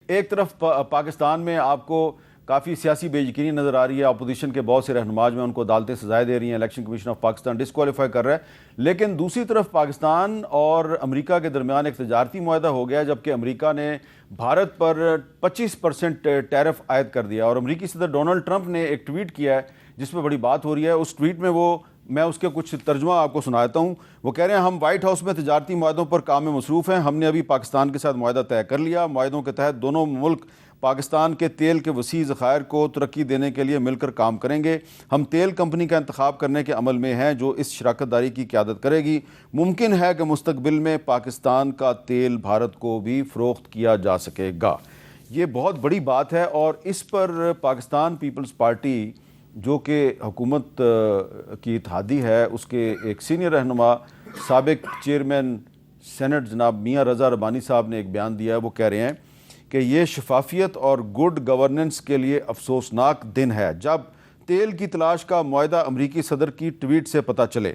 ایک طرف پاکستان میں آپ کو کافی سیاسی بے یقینی نظر آ رہی ہے، اپوزیشن کے بہت سے رہنما جو ہیں ان کو عدالتیں سزائیں دے رہی ہیں، election commission of Pakistan disqualify کر رہا ہے، لیکن دوسری طرف پاکستان اور امریکہ کے درمیان ایک تجارتی معاہدہ ہو گیا جبکہ امریکہ نے بھارت پر 25% ٹیرف عائد کر دیا، اور امریکی صدر ڈونلڈ ٹرمپ نے ایک ٹویٹ کیا ہے جس پہ بڑی بات ہو رہی ہے۔ اس ٹویٹ میں میں اس کے کچھ ترجمہ آپ کو سناتا ہوں۔ وہ کہہ رہے ہیں ہم وائٹ ہاؤس میں تجارتی معاہدوں پر کام میں مصروف ہیں، ہم نے ابھی پاکستان کے ساتھ معاہدہ طے کر لیا، معاہدوں کے تحت دونوں ملک پاکستان کے تیل کے وسیع ذخائر کو ترقی دینے کے لیے مل کر کام کریں گے، ہم تیل کمپنی کا انتخاب کرنے کے عمل میں ہیں جو اس شراکت داری کی قیادت کرے گی، ممکن ہے کہ مستقبل میں پاکستان کا تیل بھارت کو بھی فروخت کیا جا سکے گا۔ یہ بہت بڑی بات ہے، اور اس پر پاکستان پیپلز پارٹی جو کہ حکومت کی اتحادی ہے، اس کے ایک سینئر رہنما سابق چیئرمین سینٹ جناب میاں رضا ربانی صاحب نے ایک بیان دیا ہے۔ وہ کہہ رہے ہیں کہ یہ شفافیت اور گڈ گورننس کے لیے افسوسناک دن ہے جب تیل کی تلاش کا معاہدہ امریکی صدر کی ٹویٹ سے پتہ چلے۔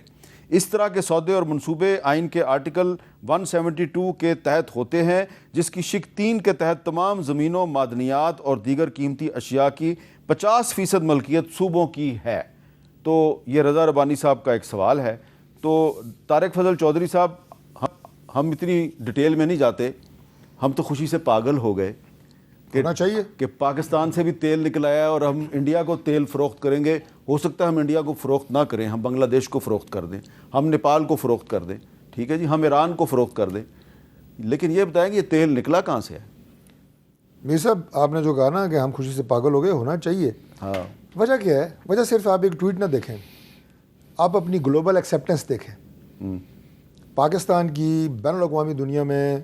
اس طرح کے سودے اور منصوبے آئین کے آرٹیکل 172 کے تحت ہوتے ہیں، جس کی شق 3 کے تحت تمام زمینوں، معدنیات اور دیگر قیمتی اشیاء کی 50% ملکیت صوبوں کی ہے۔ تو یہ رضا ربانی صاحب کا ایک سوال ہے۔ تو طارق فضل چودھری صاحب، ہم اتنی ڈیٹیل میں نہیں جاتے، ہم تو خوشی سے پاگل ہو گئے کہ پاکستان سے بھی تیل نکل آیا ہے اور ہم انڈیا کو تیل فروخت کریں گے۔ ہو سکتا ہے ہم انڈیا کو فروخت نہ کریں، ہم بنگلہ دیش کو فروخت کر دیں، ہم نیپال کو فروخت کر دیں، ٹھیک ہے جی، ہم ایران کو فروخت کر دیں، لیکن یہ بتائیں کہ یہ تیل نکلا کہاں سے ہے؟ میر صاحب، آپ نے جو کہا نا کہ ہم خوشی سے پاگل ہو گئے، ہونا چاہیے۔ ہاں، وجہ کیا ہے؟ وجہ صرف آپ ایک ٹویٹ نہ دیکھیں، آپ اپنی گلوبل ایکسیپٹنس دیکھیں پاکستان کی بین الاقوامی دنیا میں،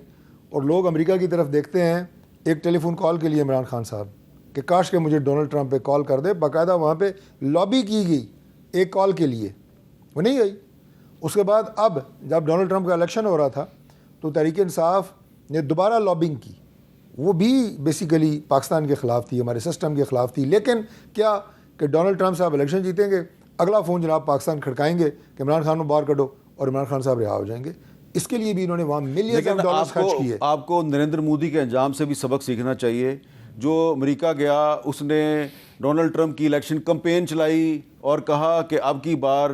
اور لوگ امریکہ کی طرف دیکھتے ہیں ایک ٹیلی فون کال کے لیے عمران خان صاحب کہ کاش کہ مجھے ڈونلڈ ٹرمپ پہ کال کر دے، باقاعدہ وہاں پہ لابی کی گئی ایک کال کے لیے، وہ نہیں گئی۔ اس کے بعد اب جب ڈونلڈ ٹرمپ کا الیکشن ہو رہا تھا تو تحریک انصاف نے دوبارہ لابنگ کی، وہ بھی بیسیکلی پاکستان کے خلاف تھی، ہمارے سسٹم کے خلاف تھی، لیکن کیا کہ ڈونلڈ ٹرمپ صاحب الیکشن جیتیں گے، اگلا فون جناب پاکستان کھڑکائیں گے کہ عمران خان کو باہر کڈو، اور عمران خان صاحب رہا ہو جائیں گے۔ اس کے لیے بھی انہوں نے وہاں ملینز آف ڈالرز خرچ کیے۔ آپ کو نریندر مودی کے انجام سے بھی سبق سیکھنا چاہیے۔ جو امریکہ گیا، اس نے ڈونلڈ ٹرمپ کی الیکشن کمپین چلائی اور کہا کہ اب کی بار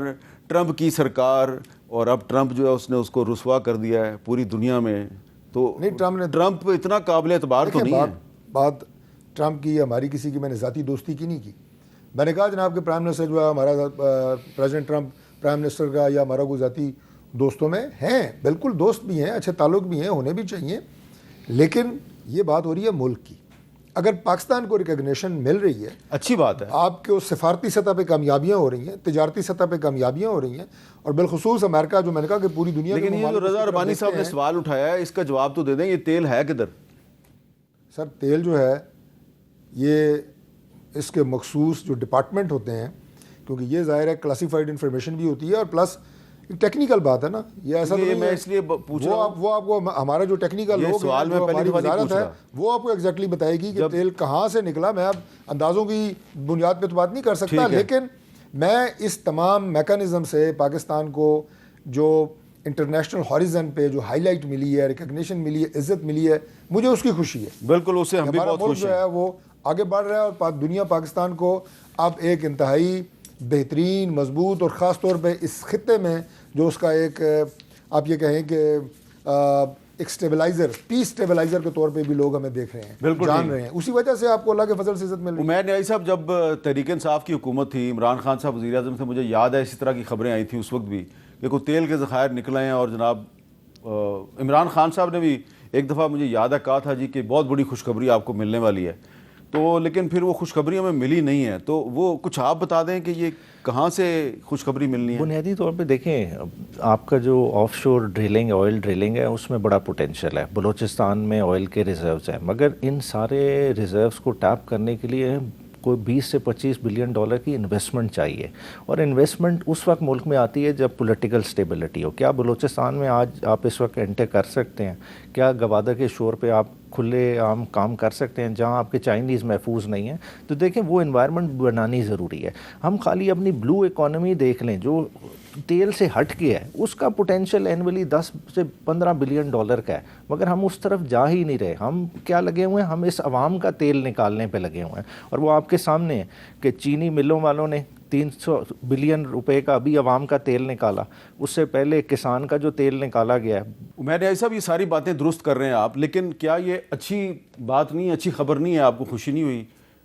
ٹرمپ کی سرکار، اور اب ٹرمپ جو ہے اس نے اس کو رسوا کر دیا ہے پوری دنیا میں۔ تو ٹرمپ اتنا قابل اعتبار تو نہیں ہے۔ بات ٹرمپ کی، ہماری کسی کی میں نے ذاتی دوستی کی نہیں کی، میں نے کہا جناب کہ پرائم منسٹر جو ہے ہمارا، پریزیڈنٹ ٹرمپ پرائم منسٹر کا یا ہمارا کوئی ذاتی دوستوں میں ہیں، بالکل دوست بھی ہیں، اچھے تعلق بھی ہیں، ہونے بھی چاہیے، لیکن یہ بات ہو رہی ہے ملک کی۔ اگر پاکستان کو ریکگنیشن مل رہی ہے، اچھی بات ہے، آپ کے سفارتی سطح پہ کامیابیاں ہو رہی ہیں، تجارتی سطح پہ کامیابیاں ہو رہی ہیں، اور بالخصوص امریکہ جو میں نے کہا کہ پوری دنیا، لیکن یہ جو رضا ربانی صاحب نے سوال اٹھایا ہے اس کا جواب تو دے دیں، یہ تیل ہے کدھر؟ سر تیل جو ہے یہ اس کے مخصوص جو ڈپارٹمنٹ ہوتے ہیں، کیونکہ یہ ظاہر ہے کلاسیفائڈ انفارمیشن بھی ہوتی ہے، اور پلس ٹیکنیکل بات ہے نا، یہ ایسا تو نہیں ہے، اس لیے پوچھ رہا ہوں، وہ آپ کو ہمارا جو ٹیکنیکل لوگ ہیں، جو ہماری وزارت ہے، وہ آپ کو ایگزیکٹلی بتائے گی کہ تیل کہاں سے نکلا۔ میں اب اندازوں کی بنیاد پہ تو بات نہیں کر سکتا، لیکن میں اس تمام میکانزم سے پاکستان کو جو انٹرنیشنل ہاریزن پہ جو ہائی لائٹ ملی ہے، ریکگنیشن ملی ہے، عزت ملی ہے، مجھے اس کی خوشی ہے۔ بالکل، اس سے ہم بھی بہت خوش ہیں۔ جو ہے وہ آگے بڑھ رہا ہے، اور دنیا پاکستان کو اب ایک انتہائی بہترین، مضبوط، اور خاص طور پہ اس خطے میں جو اس کا ایک آپ یہ کہیں کہ ایک سٹیبلائزر، پیس سٹیبلائزر کے طور پہ بھی لوگ ہمیں دیکھ رہے ہیں، بالکل جان رہے ہیں، اسی وجہ سے آپ کو اللہ کے فضل سے عزت مل رہی ہے۔ عمیر نیائی صاحب، جب تحریک انصاف کی حکومت تھی، عمران خان صاحب وزیر اعظم تھے، مجھے یاد ہے اسی طرح کی خبریں آئی تھیں اس وقت بھی کہ کوئی تیل کے ذخائر نکلے ہیں، اور جناب عمران خان صاحب نے بھی ایک دفعہ مجھے یاد ہے کہا تھا جی کہ بہت بڑی خوشخبری آپ کو ملنے والی ہے، تو لیکن پھر وہ خوشخبری ہمیں ملی نہیں ہے۔ تو وہ کچھ آپ بتا دیں کہ یہ کہاں سے خوشخبری ملنی ہے؟ بنیادی طور پہ دیکھیں، آپ کا جو آف شور ڈرلنگ، آئل ڈرلنگ ہے، اس میں بڑا پوٹینشیل ہے۔ بلوچستان میں آئل کے ریزروز ہیں، مگر ان سارے ریزروز کو ٹیپ کرنے کے لیے کوئی 20 سے 25 بلین ڈالر کی انویسٹمنٹ چاہیے، اور انویسٹمنٹ اس وقت ملک میں آتی ہے جب پولیٹیکل سٹیبلٹی ہو۔ کیا بلوچستان میں آج آپ اس وقت انٹر کر سکتے ہیں؟ کیا گوادر کے شور پہ آپ کھلے عام کام کر سکتے ہیں جہاں آپ کے چائنیز محفوظ نہیں ہیں؟ تو دیکھیں وہ انوائرمنٹ بنانی ضروری ہے۔ ہم خالی اپنی بلو اکانومی دیکھ لیں، جو تیل سے ہٹ کے ہے اس کا پوٹینشیل اینولی 10 سے 15 بلین ڈالر کا ہے، مگر ہم اس طرف جا ہی نہیں رہے. ہم کیا لگے ہوئے ہیں؟ ہم اس عوام کا تیل نکالنے پہ لگے ہوئے ہیں. اور وہ آپ کے سامنے ہے کہ چینی ملوں والوں نے 300 بلین روپے کا ابھی عوام کا تیل نکالا، اس سے پہلے کسان کا جو تیل نکالا گیا ہے. عمیر نیازی صاحب، یہ ساری باتیں درست کر رہے ہیں آپ، لیکن کیا یہ اچھی بات نہیں ہے، اچھی خبر نہیں ہے؟ آپ کو خوشی نہیں ہوئی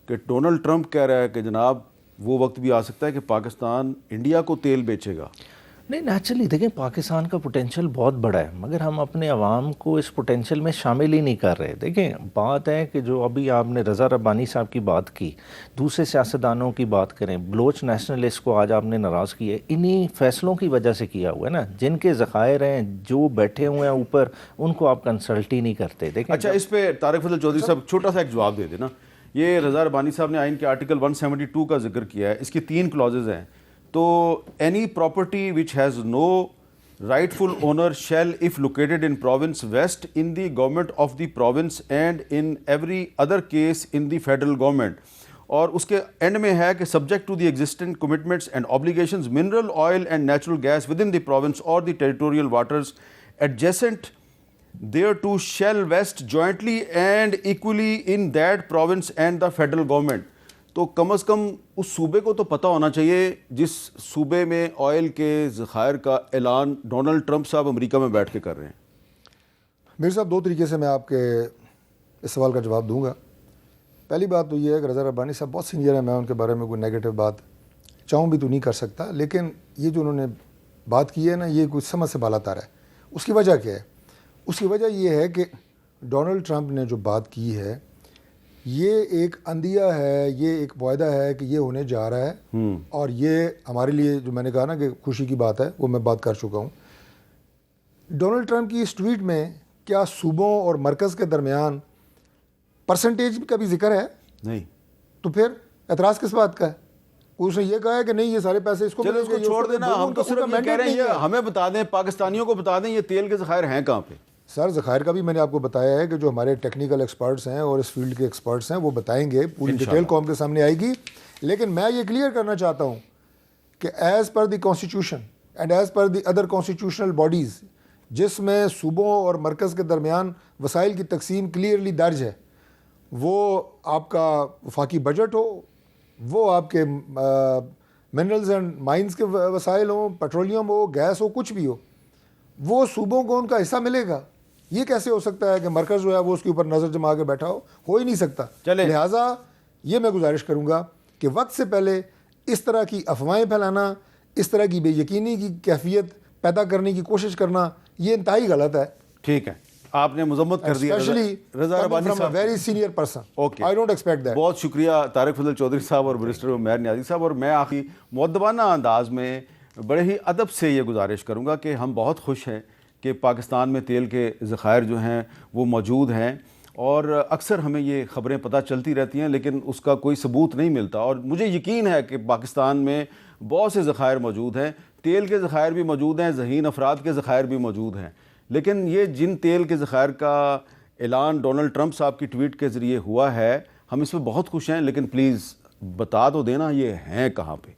کہ ڈونلڈ ٹرمپ کہہ رہا ہے کہ جناب وہ وقت بھی آ سکتا ہے کہ پاکستان انڈیا کو تیل بیچے گا؟ نہیں، نیچرلی دیکھیں پاکستان کا پوٹینشیل بہت بڑا ہے، مگر ہم اپنے عوام کو اس پوٹینشیل میں شامل ہی نہیں کر رہے. دیکھیں بات ہے کہ جو ابھی آپ نے رضا ربانی صاحب کی بات کی، دوسرے سیاستدانوں کی بات کریں، بلوچ نیشنلسٹ کو آج آپ نے ناراض کیا ہے، انہی فیصلوں کی وجہ سے کیا ہوا ہے نا. جن کے ذخائر ہیں، جو بیٹھے ہوئے ہیں اوپر، ان کو آپ کنسلٹ ہی نہیں کرتے. دیکھیں اچھا، اس پہ طارق فضل چودھری صاحب چھوٹا سا ایک جواب دے دینا. یہ رضا ربانی صاحب نے آئین کے آرٹیکل 172 کا ذکر کیا ہے، اس کی 3 کلازز ہیں. تو any property which has no rightful owner shall, if located in province west, in the government of the province and in every other case in the federal government. اور اس کے اینڈ میں ہے کہ subject to the existing commitments and obligations, mineral oil and natural gas within the province or the territorial waters adjacent thereto shall vest jointly and equally in that province and the federal government. تو کم از کم اس صوبے کو تو پتہ ہونا چاہیے جس صوبے میں آئل کے ذخائر کا اعلان ڈونلڈ ٹرمپ صاحب امریکہ میں بیٹھ کے کر رہے ہیں. میرے صاحب 2 طریقے سے میں آپ کے اس سوال کا جواب دوں گا. پہلی بات تو یہ ہے کہ رضا ربانی صاحب بہت سینئر ہیں، میں ان کے بارے میں کوئی نیگیٹو بات چاہوں بھی تو نہیں کر سکتا، لیکن یہ جو انہوں نے بات کی ہے نا، یہ کوئی سمجھ سے بالا تر ہے. اس کی وجہ کیا ہے؟ اس کی وجہ یہ ہے کہ ڈونلڈ ٹرمپ نے جو بات کی ہے یہ ایک اندیہ ہے، یہ ایک معاہدہ ہے کہ یہ ہونے جا رہا ہے، اور یہ ہمارے لیے جو میں نے کہا نا کہ خوشی کی بات ہے، وہ میں بات کر چکا ہوں. ڈونلڈ ٹرمپ کی اس ٹویٹ میں کیا صوبوں اور مرکز کے درمیان پرسنٹیج کا بھی ذکر ہے؟ نہیں. تو پھر اعتراض کس بات کا ہے؟ اس نے یہ کہا ہے کہ نہیں یہ سارے پیسے اس کو چلو اس کو چھوڑ دینا، ہم تو صرف یہ کہہ رہے ہیں یہ ہمیں بتا دیں، پاکستانیوں کو بتا دیں یہ تیل کے ذخائر ہیں کہاں پہ. سر ذخائر کا بھی میں نے آپ کو بتایا ہے کہ جو ہمارے ٹیکنیکل ایکسپرٹس ہیں اور اس فیلڈ کے ایکسپرٹس ہیں وہ بتائیں گے، پوری ڈیٹیل قوم کے سامنے آئے گی. لیکن میں یہ کلیئر کرنا چاہتا ہوں کہ as per the constitution and as per the other constitutional bodies, جس میں صوبوں اور مرکز کے درمیان وسائل کی تقسیم کلیئرلی درج ہے، وہ آپ کا وفاقی بجٹ ہو، وہ آپ کے منرلز اینڈ مائنز کے وسائل ہوں، پیٹرولیم ہو، گیس ہو، کچھ بھی ہو، وہ صوبوں کو ان کا حصہ ملے گا. یہ کیسے ہو سکتا ہے کہ مرکز جو ہے وہ اس کے اوپر نظر جما کے بیٹھا ہو ہی نہیں سکتا. لہٰذا یہ میں گزارش کروں گا کہ وقت سے پہلے اس طرح کی افواہیں پھیلانا، اس طرح کی بے یقینی کی کیفیت پیدا کرنے کی کوشش کرنا، یہ انتہائی غلط ہے. ٹھیک ہے، آپ نے مذمت کر دیا رضا ربانی صاحب، very senior person. Okay, I don't expect that. بہت شکریہ طارق فضل چودھری صاحب اور برسٹر عمیر نیازی صاحب. اور میں آخری مؤدبانہ انداز میں بڑے ہی ادب سے یہ گزارش کروں گا کہ ہم بہت خوش ہیں کہ پاکستان میں تیل کے ذخائر جو ہیں وہ موجود ہیں، اور اکثر ہمیں یہ خبریں پتہ چلتی رہتی ہیں لیکن اس کا کوئی ثبوت نہیں ملتا. اور مجھے یقین ہے کہ پاکستان میں بہت سے ذخائر موجود ہیں، تیل کے ذخائر بھی موجود ہیں، ذہین افراد کے ذخائر بھی موجود ہیں. لیکن یہ جن تیل کے ذخائر کا اعلان ڈونلڈ ٹرمپ صاحب کی ٹویٹ کے ذریعے ہوا ہے، ہم اس پہ بہت خوش ہیں، لیکن پلیز بتا تو دینا یہ ہیں کہاں پہ.